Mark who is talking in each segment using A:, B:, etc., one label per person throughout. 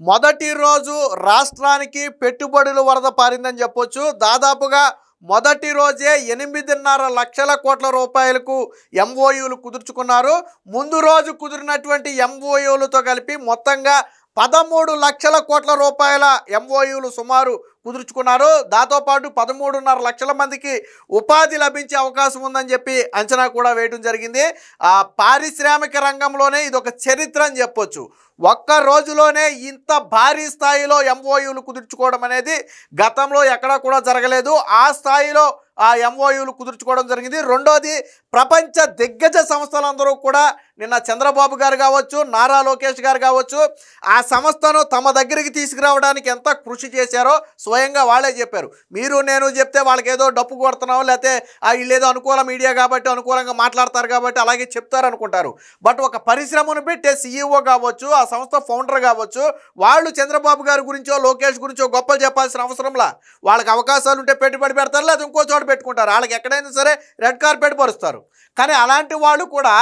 A: మొదటి రోజు రాష్ట్రానికి పెట్టుబడుల వరద పారిందని చెప్పొచ్చు. దాదాపుగా మొదటి రోజే 8.5 లక్షల కోట్ల రూపాయలకు ఎంఓయూలు కుదుర్చుకున్నారు. ముందు రోజు కుదిరినటువంటి ఎంఓయూలతో కలిపి మొత్తంగా 13 లక్షల కోట్ల రూపాయల ఎంఓయూలు సుమారు కుదుర్చుకున్నారు. దాంతోపాటు 13.5 లక్షల మందికి ఉపాధి లభించే అవకాశం ఉందని చెప్పి అంచనా కూడా వేయడం జరిగింది. పారిశ్రామిక రంగంలోనే ఇది ఒక చరిత్ర అని చెప్పొచ్చు. ఒక్క రోజులోనే ఇంత భారీ స్థాయిలో ఎంఓయూలు కుదుర్చుకోవడం అనేది గతంలో ఎక్కడా కూడా జరగలేదు. ఆ స్థాయిలో ఆ ఎంఓయూలు కుదుర్చుకోవడం జరిగింది. రెండోది, ప్రపంచ దిగ్గజ సంస్థలందరూ కూడా నిన్న చంద్రబాబు గారు కావచ్చు, నారా లోకేష్ గారు కావచ్చు, ఆ సంస్థను తమ దగ్గరికి తీసుకురావడానికి ఎంత కృషి చేశారో స్వయంగా వాళ్ళే చెప్పారు. మీరు నేను చెప్తే వాళ్ళకి ఏదో డప్పు కొడుతున్నాం, లేకపోతే వీళ్ళేదో అనుకూల మీడియా కాబట్టి అనుకూలంగా మాట్లాడతారు కాబట్టి అలాగే చెప్తారు అనుకుంటారు. బట్ ఒక పరిశ్రమను పెట్టే సీఈఓ కావచ్చు, ఆ సంస్థ ఫౌండర్ కావచ్చు, వాళ్ళు చంద్రబాబు గారి గురించో లోకేష్ గురించో గొప్పలు చెప్పాల్సిన అవసరంలా. వాళ్ళకి అవకాశాలు ఉంటే పెట్టుబడి పెడతారు, లేదా ఇంకో చోట పెట్టుకుంటారు. వాళ్ళకి ఎక్కడైనా సరే రెడ్ కార్పెట్ పరుస్తారు. కానీ అలాంటి వాళ్ళు కూడా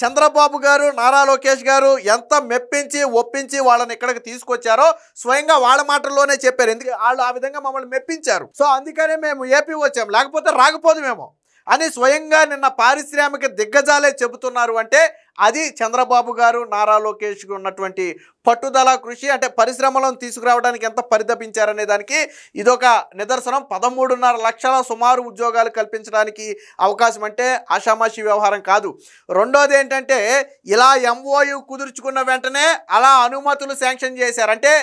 A: చంద్రబాబు గారు, నారా లోకేష్ గారు ఎంత మెప్పించి ఒప్పించి వాళ్ళని ఇక్కడికి తీసుకొచ్చారో స్వయంగా వాళ్ళ మాటల్లోనే చెప్పారు. ఎందుకంటే వాళ్ళు ఆ విధంగా మమ్మల్ని మెప్పించారు. సో అందుకనే మేము ఏపీ వచ్చాము, లేకపోతే రాకపోదు మేము అని స్వయంగా నిన్న పారిశ్రామిక దిగ్గజాలే చెబుతున్నారు. అంటే అది చంద్రబాబు గారు, నారా లోకేష్ ఉన్నటువంటి పట్టుదల, కృషి. అంటే పరిశ్రమలను తీసుకురావడానికి ఎంత పరితపించారనే దానికి ఇదొక నిదర్శనం. 13.5 లక్షల సుమారు ఉద్యోగాలు కల్పించడానికి అవకాశం అంటే ఆషామాషి వ్యవహారం కాదు. రెండోది ఏంటంటే, ఇలా ఎంఓయూ కుదుర్చుకున్న వెంటనే అలా అనుమతులు శాంక్షన్ చేశారు. అంటే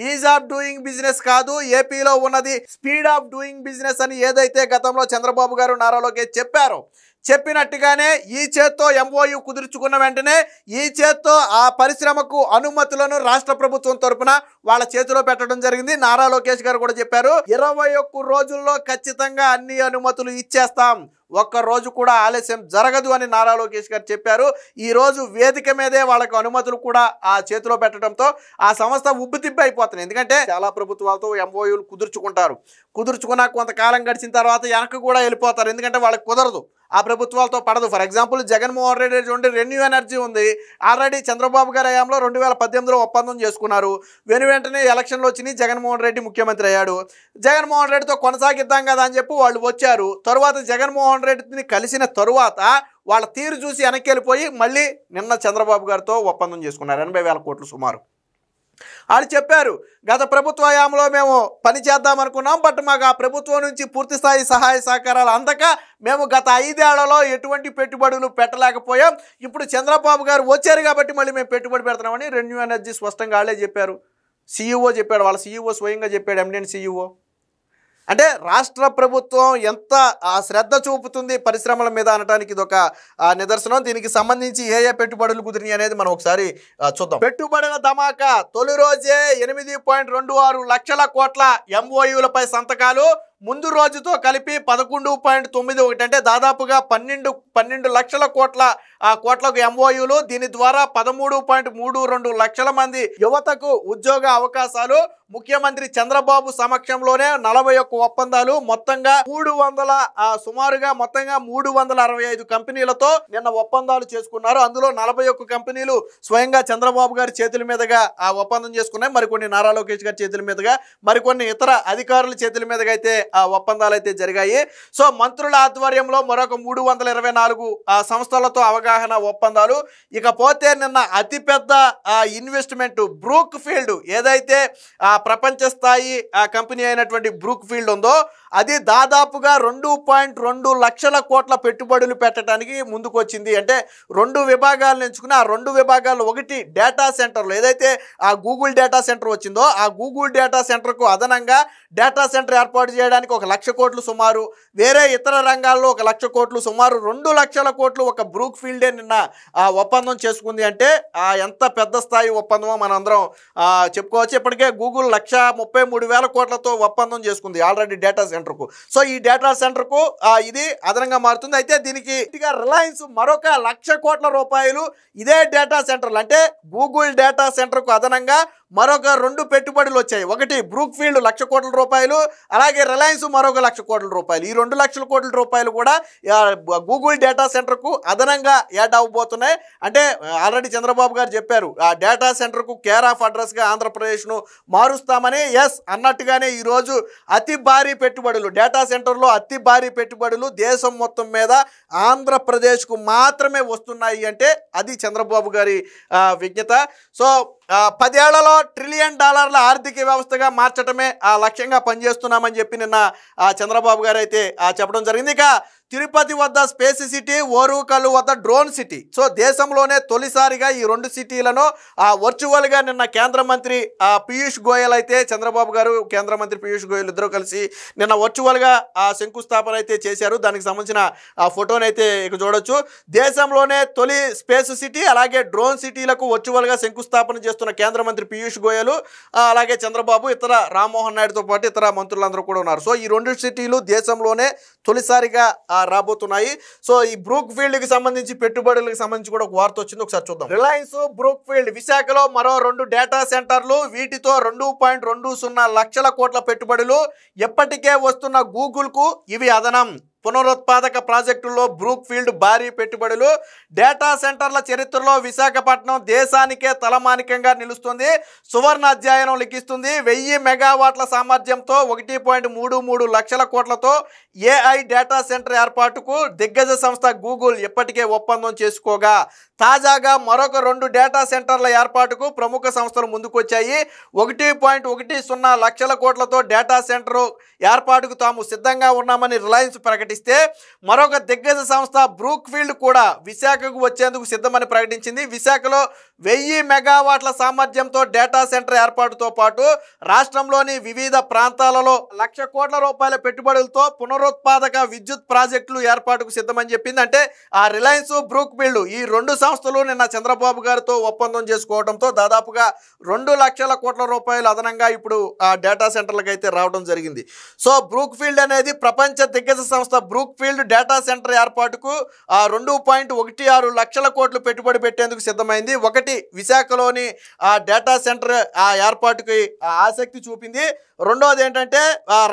A: ఈజ్ ఆఫ్ డూయింగ్ బిజినెస్ కాదు, ఏపీలో ఉన్నది స్పీడ్ ఆఫ్ డూయింగ్ బిజినెస్ అని ఏదైతే గతంలో చంద్రబాబు గారు, నారా లోకేష్ చెప్పారో, చెప్పినట్టుగానే ఈ చేత్తో ఎంఓయూ కుదుర్చుకున్న వెంటనే ఈ చేత్తో ఆ పరిశ్రమకు అనుమతులను రాష్ట్ర ప్రభుత్వం తరపున వాళ్ళ చేతిలో పెట్టడం జరిగింది. నారా లోకేష్ గారు కూడా చెప్పారు, 21 రోజుల్లో ఖచ్చితంగా అన్ని అనుమతులు ఇచ్చేస్తాం, ఒక్క రోజు కూడా ఆలస్యం జరగదు అని నారా లోకేష్ గారు చెప్పారు. ఈ రోజు వేదిక మీదే వాళ్ళకు అనుమతులు కూడా ఆ చేతిలో పెట్టడంతో ఆ సంస్థ ఉబ్బుతిబ్బి అయిపోతుంది. ఎందుకంటే చాలా ప్రభుత్వాలతో ఎంఓయూలు కుదుర్చుకుంటారు, కుదుర్చుకున్న కొంతకాలం గడిచిన తర్వాత వెనక్కి కూడా వెళ్ళిపోతారు. ఎందుకంటే వాళ్ళకి కుదరదు, ఆ ప్రభుత్వాలతో పడదు. ఫర్ ఎగ్జాంపుల్ జగన్మోహన్ రెడ్డి చూడండి, రెన్యూ ఎనర్జీ ఉంది, ఆల్రెడీ చంద్రబాబు గారి హయాంలో 2018లో ఒప్పందం చేసుకున్నారు. వెంటనే ఎలక్షన్లు వచ్చినాయి, జగన్మోహన్ రెడ్డి ముఖ్యమంత్రి అయ్యాడు. జగన్మోహన్ రెడ్డితో కొనసాగిద్దాం కదా అని చెప్పి వాళ్ళు వచ్చారు. తరువాత జగన్మోహన్ రెడ్డిని కలిసిన తరువాత వాళ్ళ తీరు చూసి వెనక్కి వెళ్ళిపోయి మళ్ళీ నిన్న చంద్రబాబు గారితో ఒప్పందం చేసుకున్నారు 80,000 కోట్లు సుమారు. వాళ్ళు చెప్పారు, గత ప్రభుత్వ హయాంలో మేము పని చేద్దాం అనుకున్నాం, బట్ మాకు ఆ ప్రభుత్వం నుంచి పూర్తి స్థాయి సహాయ సహకారాలు అందక మేము గత 5 ఏళ్లలో ఎటువంటి పెట్టుబడులు పెట్టలేకపోయాం. ఇప్పుడు చంద్రబాబు గారు వచ్చారు కాబట్టి మళ్ళీ మేము పెట్టుబడి పెడుతున్నామని రెన్యూ ఎనర్జీ స్పష్టంగా వాళ్ళే చెప్పారు. సీఈఓ చెప్పాడు, వాళ్ళ సీఈఓ స్వయంగా చెప్పాడు, ఎమినెంట్ సీఈఓ. అంటే రాష్ట్ర ప్రభుత్వం ఎంత శ్రద్ధ చూపుతుంది పరిశ్రమల మీద అనడానికి ఇదొక నిదర్శనం. దీనికి సంబంధించి ఏ పెట్టుబడులు కుదిరినాయి అనేది మనం ఒకసారి చూద్దాం. పెట్టుబడుల ధమాకా తొలి రోజే 8.26 లక్షల కోట్ల ఎంఓయూలపై సంతకాలు. ముందు రోజుతో కలిపి 11.91 అంటే దాదాపుగా 12 లక్షల కోట్లకు ఎంఓయూలు. దీని ద్వారా 13.32 లక్షల మంది యువతకు ఉద్యోగ అవకాశాలు. ముఖ్యమంత్రి చంద్రబాబు సమక్షంలోనే 41 ఒప్పందాలు. మొత్తంగా సుమారుగా 365 కంపెనీలతో నిన్న ఒప్పందాలు చేసుకున్నారు. అందులో 41 కంపెనీలు స్వయంగా చంద్రబాబు గారి చేతుల మీదుగా ఆ ఒప్పందం చేసుకున్నాయి. మరికొన్ని నారా లోకేష్ గారి చేతుల మీదుగా, మరికొన్ని ఇతర అధికారుల చేతుల మీదుగా అయితే ఆ ఒప్పందాలు అయితే జరిగాయి. సో మంత్రుల ఆధ్వర్యంలో మరొక 324 సంస్థలతో అవగాహన ఒప్పందాలు. ఇకపోతే నిన్న అతిపెద్ద ఇన్వెస్ట్మెంట్ బ్రూక్ ఫీల్డ్, ఏదైతే ప్రపంచ స్థాయి కంపెనీ అయినటువంటి బ్రూక్ ఫీల్డ్ ఉందో, అది దాదాపుగా 2.2 లక్షల కోట్ల పెట్టుబడులు పెట్టడానికి ముందుకు వచ్చింది. అంటే 2 విభాగాలను ఎంచుకుని, ఆ 2 విభాగాల్లో ఒకటి డేటా సెంటర్లు, ఏదైతే ఆ గూగుల్ డేటా సెంటర్ వచ్చిందో ఆ గూగుల్ డేటా సెంటర్కు అదనంగా డేటా సెంటర్ ఏర్పాటు చేయడానికి 1 లక్ష కోట్లు సుమారు, వేరే ఇతర రంగాల్లో 1 లక్ష కోట్లు, సుమారు 2 లక్షల కోట్లు ఒక బ్రూక్ ఫీల్డే నిన్న ఒప్పందం చేసుకుంది. అంటే ఎంత పెద్ద స్థాయి ఒప్పందమో మనందరం చెప్పుకోవచ్చు. ఇప్పటికే గూగుల్ 1,33,000 కోట్లతో ఒప్పందం చేసుకుంది ఆల్రెడీ డేటా సెంటర్కు. సో ఈ డేటా సెంటర్కు ఇది అదనంగా మారుతుంది. అయితే దీనికి రిలయన్స్ మరొక 1,00,000 కోట్ల రూపాయలు ఇదే డేటా సెంటర్లు, అంటే గూగుల్ డేటా సెంటర్కు అదనంగా మరొక 2 పెట్టుబడులు వచ్చాయి. ఒకటి బ్రూక్ఫీల్డ్ ₹1,00,00,000, అలాగే రిలయన్స్ మరొక ₹1,00,00,000. ఈ ₹2,00,00,000 కూడా గూగుల్ డేటా సెంటర్కు అదనంగా యాడ్ అవ్వబోతున్నాయి. అంటే ఆల్రెడీ చంద్రబాబు గారు చెప్పారు, ఆ డేటా సెంటర్కు కేర్ ఆఫ్ అడ్రస్గా ఆంధ్రప్రదేశ్ను మారుస్తామని. ఎస్ అన్నట్టుగానే ఈరోజు అతి భారీ పెట్టుబడులు, డేటా సెంటర్లో అతి భారీ పెట్టుబడులు దేశం మొత్తం మీద ఆంధ్రప్రదేశ్కు మాత్రమే వస్తున్నాయి అంటే అది చంద్రబాబు గారి విజ్ఞత. సో 10 ఏళ్లలో $1 ట్రిలియన్ ఆర్థిక వ్యవస్థగా మార్చడమే లక్ష్యంగా పనిచేస్తున్నామని చెప్పి నిన్న చంద్రబాబు గారు అయితే చెప్పడం జరిగింది. ఇక తిరుపతి వద్ద స్పేస్ సిటీ, ఓరుకల్లు వద్ద డ్రోన్ సిటీ. సో దేశంలోనే తొలిసారిగా ఈ 2 సిటీలను వర్చువల్గా నిన్న కేంద్ర మంత్రి పీయూష్ గోయల్ అయితే, చంద్రబాబు గారు కేంద్ర మంత్రి పీయూష్ గోయల్ ఇద్దరు కలిసి నిన్న వర్చువల్గా శంకుస్థాపన అయితే చేశారు. దానికి సంబంధించిన ఫోటోని అయితే ఇక చూడొచ్చు. దేశంలోనే తొలి స్పేస్ సిటీ అలాగే డ్రోన్ సిటీలకు వర్చువల్గా శంకుస్థాపన చేస్తున్న కేంద్ర మంత్రి పీయూష్ గోయల్, అలాగే చంద్రబాబు, ఇతర రామ్మోహన్ నాయుడుతో పాటు ఇతర మంత్రులందరూ కూడా ఉన్నారు. సో ఈ 2 సిటీలు దేశంలోనే తొలిసారిగా రాబోతున్నాయి. సో ఈ బ్రూక్ఫీల్డ్కి సంబంధించి పెట్టుబడులకు సంబంధించి కూడా ఒక వార్త వచ్చింది, ఒకసారి చూద్దాం. రిలయన్స్ బ్రూక్ఫీల్డ్ విశాఖలో మరో 2 డేటా సెంటర్లు, వీటితో $2.20 లక్షల కోట్ల పెట్టుబడులు. ఎప్పటికే వస్తున్న గూగుల్కు ఇవి అదనం. పునరుత్పాదక ప్రాజెక్టుల్లో బ్రూక్ఫీల్డ్ భారీ పెట్టుబడులు. డేటా సెంటర్ల చరిత్రలో విశాఖపట్నం దేశానికే తలమానికంగా నిలుస్తుంది. సువర్ణ అధ్యాయం లిఖిస్తుంది. 1000 మెగావాట్ల సామర్థ్యంతో 1.33 లక్షల కోట్లతో ఏఐ డేటా సెంటర్ ఏర్పాటుకు దిగ్గజ సంస్థ గూగుల్ ఇప్పటికే ఒప్పందం చేసుకోగా, తాజాగా మరొక 2 డేటా సెంటర్ల ఏర్పాటుకు ప్రముఖ సంస్థలు ముందుకొచ్చాయి. 1.10 లక్షల కోట్లతో డేటా సెంటర్ ఏర్పాటుకు తాము సిద్ధంగా ఉన్నామని రిలయన్స్ ప్రకటిస్తే, మరొక దిగ్గజ సంస్థ బ్రూక్ఫీల్డ్ కూడా విశాఖకు వచ్చేందుకు సిద్ధమని ప్రకటించింది. విశాఖలో 1000 మెగావాట్ల సామర్థ్యంతో డేటా సెంటర్ ఏర్పాటుతో పాటు రాష్ట్రంలోని వివిధ ప్రాంతాలలో ₹1,00,00,000 కోట్ల పెట్టుబడులతో పునరుత్పాదక విద్యుత్ ప్రాజెక్టులు ఏర్పాటుకు సిద్ధమని చెప్పింది. అంటే ఆ రిలయన్స్, బ్రూక్ఫీల్డ్ ఈ 2 సంస్థలు నిన్న చంద్రబాబు గారితో ఒప్పందం చేసుకోవడంతో దాదాపుగా ₹2,00,00,000 కోట్ల అదనంగా ఇప్పుడు ఆ డేటా సెంటర్లకు అయితే రావడం జరిగింది. సో బ్రూక్ఫీల్డ్ అనేది ప్రపంచ దిగ్గజ సంస్థ. బ్రూక్ఫీల్డ్ డేటా సెంటర్ ఏర్పాటుకు 2.16 లక్షల కోట్లు పెట్టుబడి పెట్టేందుకు సిద్ధమైంది. ఒకటి విశాఖలోని డేటా సెంటర్ ఏర్పాటుకి ఆసక్తి చూపింది. రెండోది ఏంటంటే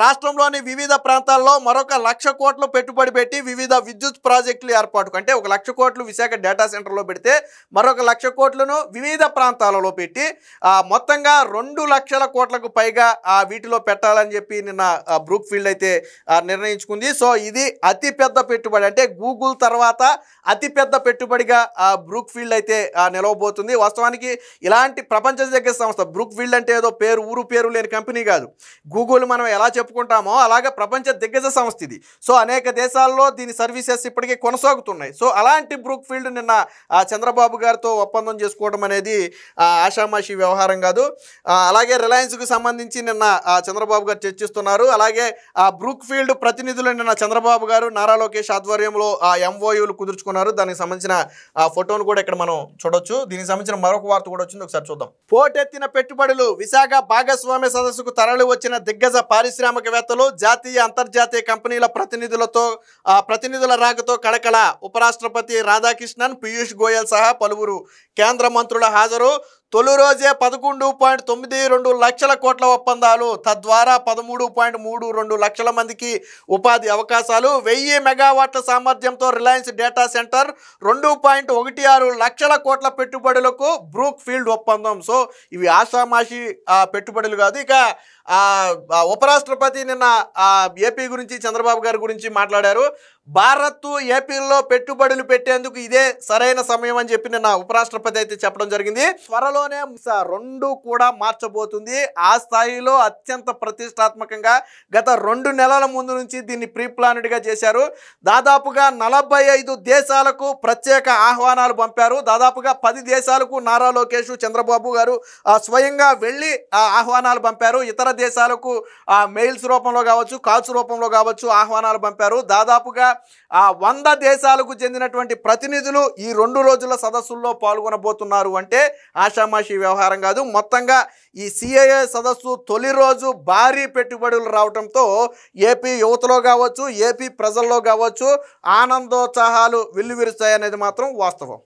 A: రాష్ట్రంలోని వివిధ ప్రాంతాల్లో మరొక 1,00,00,000 కోట్లు పెట్టుబడి పెట్టి వివిధ విద్యుత్ ప్రాజెక్టులు ఏర్పాటుకు, అంటే 1,00,00,000 కోట్లు విశాఖ డేటా సెంటర్లో పెడితే మరొక 1,00,00,000 కోట్లను వివిధ ప్రాంతాలలో పెట్టి మొత్తంగా 2,00,00,000 కోట్లకు పైగా వీటిలో పెట్టాలని చెప్పి నిన్న బ్రూక్ఫీల్డ్ అయితే నిర్ణయించుకుంది. సో ఇది అతిపెద్ద పెట్టుబడి, అంటే గూగుల్ తర్వాత అతిపెద్ద పెట్టుబడిగా బ్రూక్ఫీల్డ్ అయితే నిలవబోతుంది. వాస్తవానికి ఇలాంటి ప్రపంచ దిగ్గజ సంస్థ బ్రూక్ఫీల్డ్ అంటే ఏదో ఊరు పేరు లేని కంపెనీ కాదు. గూగుల్ మనం ఎలా చెప్పుకుంటామో అలాగే ప్రపంచ దిగ్గజ సంస్థ ఇది. సో అనేక దేశాల్లో దీని సర్వీసెస్ ఇప్పటికే కొనసాగుతున్నాయి. సో అలాంటి బ్రూక్ఫీల్డ్ నిన్న చంద్రబాబు గారితో ఒప్పందం చేసుకోవడం అనేది ఆషామాషి వ్యవహారం కాదు. అలాగే రిలయన్స్కు సంబంధించి నిన్న చంద్రబాబు గారు చర్చిస్తున్నారు. అలాగే బ్రూక్ఫీల్డ్ ప్రతినిధులు నిన్న చంద్రబాబు గారు, నారా లోకేష్ ఆధ్వర్యంలో ఎంఓయూలు కుదుర్చుకున్నారు. దానికి సంబంధించిన ఫోటోను కూడా ఇక్కడ మనం చూడొచ్చు. దీనికి సంబంధించిన మరొక వార్త కూడా వచ్చింది, ఒకసారి చూద్దాం. పోటెత్తిన పెట్టుబడులు. విశాఖ భాగస్వామ్య సదస్సుకు తరలి వచ్చిన దిగ్గజ పారిశ్రామికవేత్తలు, జాతీయ అంతర్జాతీయ కంపెనీల ప్రతినిధుల రాకతో కళకళ. ఉపరాష్ట్రపతి రాధాకృష్ణన్, పీయూష్ గోయల్ సహా పలువురు కేంద్ర మంత్రుల హాజరు. తొలి రోజే 11.92 లక్షల కోట్ల ఒప్పందాలు, తద్వారా 13.32 లక్షల మందికి ఉపాధి అవకాశాలు. 1000 మెగావాట్ల సామర్థ్యంతో రిలయన్స్ డేటా సెంటర్, 2.16 లక్షల కోట్ల పెట్టుబడులకు బ్రూక్ఫీల్డ్ ఒప్పందం. సో ఇవి ఆషామాషి పెట్టుబడులు కాదు. ఇక ఉపరాష్ట్రపతి నిన్న ఏపీ గురించి, చంద్రబాబు గారి గురించి మాట్లాడారు. భారత్ ఏపీలో పెట్టుబడులు పెట్టేందుకు ఇదే సరైన సమయం అని చెప్పి నిన్న ఉపరాష్ట్రపతి అయితే చెప్పడం జరిగింది. త్వరలోనే 2 కూడా మార్చబోతుంది. ఆ స్థాయిలో అత్యంత ప్రతిష్టాత్మకంగా గత 2 నెలల ముందు నుంచి దీన్ని ప్రీ ప్లాన్డ్గా చేశారు. దాదాపుగా 45 దేశాలకు ప్రత్యేక ఆహ్వానాలు పంపారు. దాదాపుగా 10 దేశాలకు నారా లోకేష్, చంద్రబాబు గారు స్వయంగా వెళ్ళి ఆహ్వానాలు పంపారు. ఇతర దేశాలకు మెయిల్స్ రూపంలో కావచ్చు, కాల్స్ రూపంలో కావచ్చు ఆహ్వానాలు పంపారు. దాదాపుగా 100 దేశాలకు చెందినటువంటి ప్రతినిధులు ఈ 2 రోజుల సదస్సుల్లో పాల్గొనబోతున్నారు. అంటే ఆషామాషి వ్యవహారం కాదు. మొత్తంగా ఈ సిఐఏ సదస్సు తొలి రోజు భారీ పెట్టుబడులు రావడంతో ఏపీ యువతలో కావచ్చు, ఏపీ ప్రజల్లో కావచ్చు ఆనందోత్సాహాలు వెల్లువిరుస్తాయనేది మాత్రం వాస్తవం.